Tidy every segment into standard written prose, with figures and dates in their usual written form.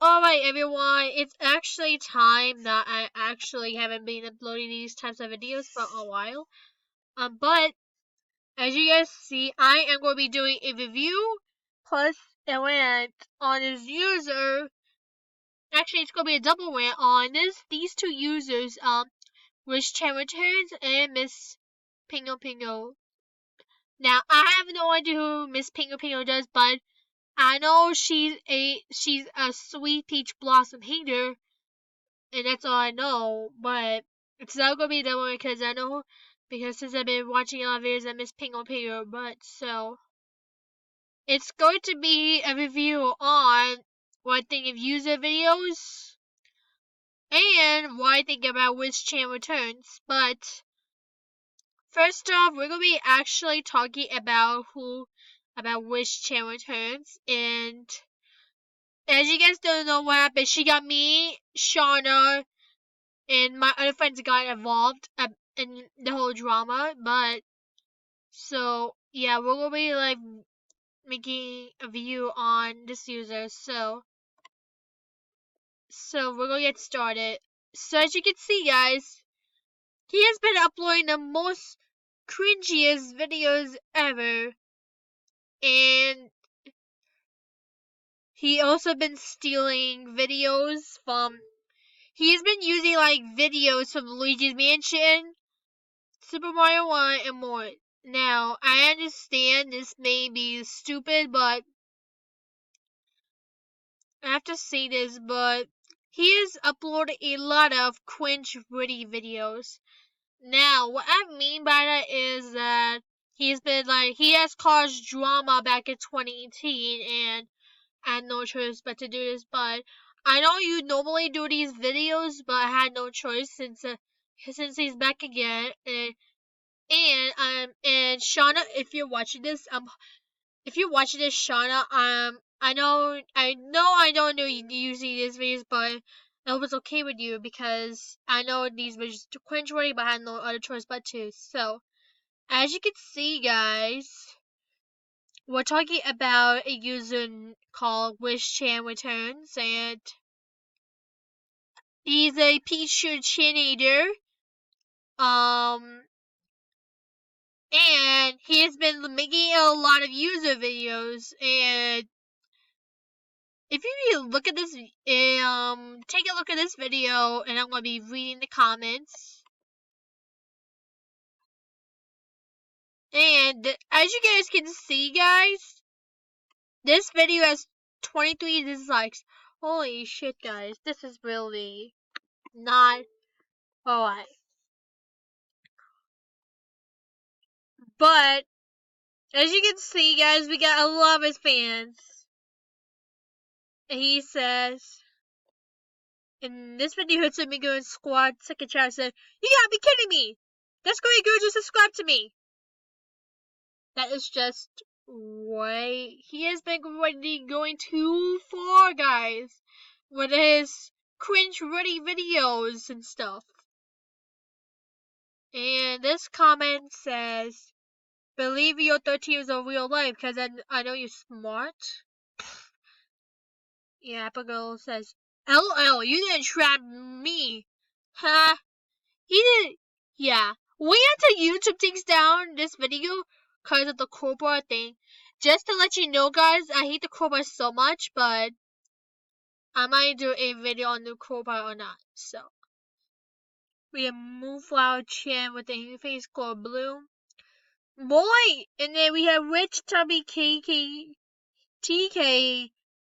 Alright everyone, it's actually time that I actually haven't been uploading these types of videos for a while. But as you guys see, I am going to be doing a review plus a rant on this user. Actually, it's going to be a double rant on these two users, Wish Chan Returns and Miss Pingo Pingo. Now, I have no idea who Miss Pingo Pingo does, but I know she's a sweet peach blossom hater. And that's all I know, but it's not gonna be that one because since I've been watching a lot of videos I miss Pingo Pingo, but so it's going to be a review on what I think of user videos and what I think about which channel returns. But first off, we're gonna be actually talking about which channel returns, and as you guys don't know what happened, she got me, Shauna, and my other friends got involved in the whole drama. But so yeah, we're gonna be like making a video on this user. So we're gonna get started. So as you can see, guys, he has been uploading the most cringiest videos ever, and he also been stealing videos from. He's been using like videos from Luigi's Mansion, Super Mario 1, and more. Now, I understand this may be stupid, but I have to say this, but he has uploaded a lot of cringe-worthy videos. Now, what I mean by that is that he has caused drama back in 2018, and I had no choice but to do this. But I know you normally do these videos, but I had no choice since he's back again. And Shauna, if you're watching this, Shauna, I know I don't know you using these videos, but I hope it's okay with you because I know these videos are cringeworthy, but I had no other choice but to. So, as you can see, guys, we're talking about a user called Wish Chan Returns, and he's a Pichu teenager. And he has been making a lot of user videos, and if you look at this, take a look at this video, and I'm gonna be reading the comments. And as you guys can see, guys, this video has 23 dislikes. Holy shit, guys, this is really not alright. But as you can see, guys, we got a lot of his fans. And he says, in this video, it's Amigo and Squad second chat said, "You gotta be kidding me! That's great, girl, just subscribe to me." That is just way. He has been going too far, guys, with his cringe-worthy videos and stuff. And this comment says, "Believe your 13 years of real life, because I know you're smart." Yeah, Abigail says, "LOL, you didn't trap me." Ha. He did. Yeah. We had to YouTube takes down this video because of the crowbar thing. Just to let you know, guys, I hate the crowbar so much, but I might do a video on the crowbar or not. So we have Moonflower Chan with the face called Blue. Boy! And then we have Rich Tubby KK TK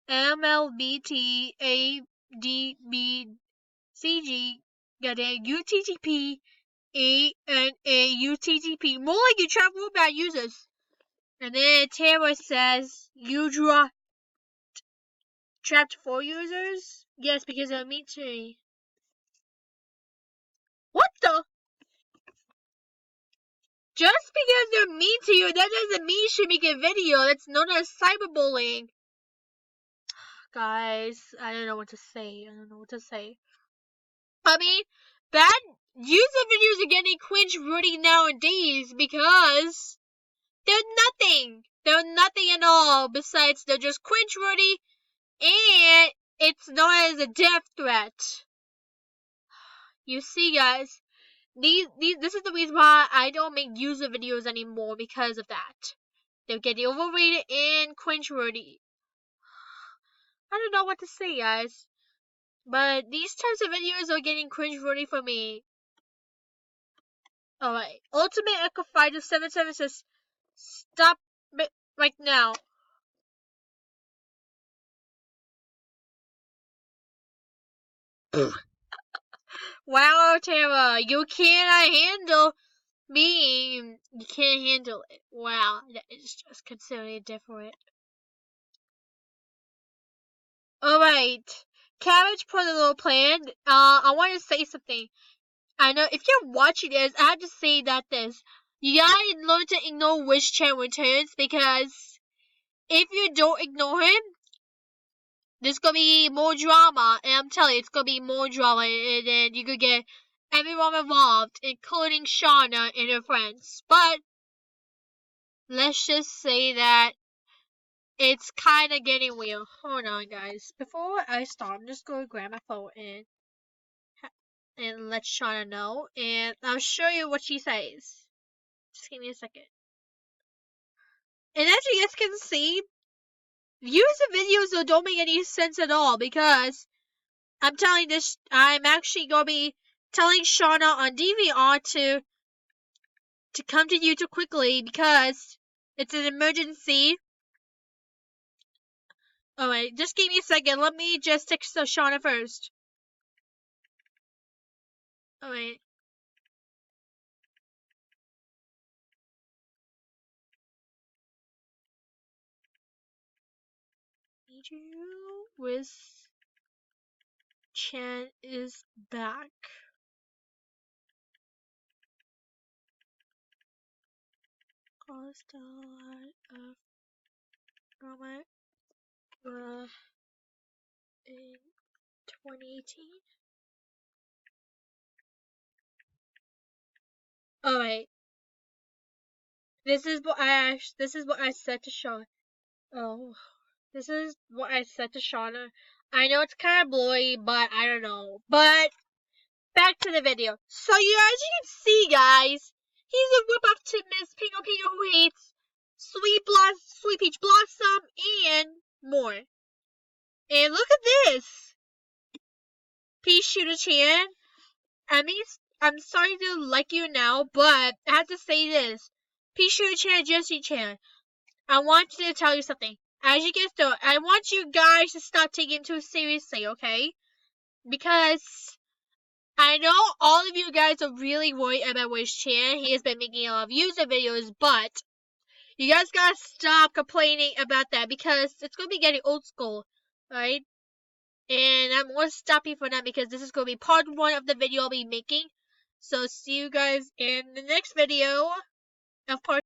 MLBT ADB got a UTTP ANA-UTTP. More like you trap robot users. And then Tara says, "You trapped 4 users?" Yes, because they're mean to me. What the? Just because they're mean to you, that doesn't mean you should make a video. That's known as cyberbullying. Guys, I don't know what to say. I mean, bad user videos are getting cringe-worthy nowadays because they're nothing. They're nothing at all. Besides, they're just cringe-worthy, and It's known as a death threat. You see, guys, this is the reason why I don't make user videos anymore, because of that. They're getting overrated and cringeworthy. I don't know what to say, guys. But these types of videos are getting cringeworthy for me. Alright. Ultimate Echo Fighter 77 says, stop it right now. Wow, Tara, you cannot handle me. You can't handle it. Wow, that is just considerably different. Alright. Cabbage put a little plan. I want to say something. I know if you're watching this, I have to say that you gotta learn to ignore which chat returns, because if you don't ignore him, there's gonna be more drama, and I'm telling you, it's gonna be more drama, and then you could get everyone involved, including Shauna and her friends. But let's just say that it's kind of getting weird. Hold on, guys. Before I start, I'm just gonna grab my phone and let Shauna know, and I'll show you what she says. Just give me a second. And as you guys can see, views of videos don't make any sense at all, because I'm actually gonna be telling Shauna on DVR to come to YouTube quickly, because it's an emergency. Alright, just give me a second. Let me just text Shauna first. Alright. Need you with Chan is back. Caused a lot of drama in 2018. Alright. This is what I said to Shauna. Oh. This is what I said to Shauna. I know it's kind of blurry, but I don't know. But back to the video. So as you can see, guys, he's a whip up to Miss Pingo Pingo, who hates Sweet Peach Blossom and more. And look at this, Peach Shooter Chan. I mean, I'm sorry to like you now, but I have to say this, Peach Shooter Chan, Jessie Chan. I want to tell you something. As you guys know, I want you guys to stop taking it too seriously, okay? Because I know all of you guys are really worried about Wish Chan. He has been making a lot of user videos, but you guys gotta stop complaining about that, because it's gonna be getting old school, right? And I'm gonna stop you for that, because this is gonna be part 1 of the video I'll be making. So see you guys in the next video of part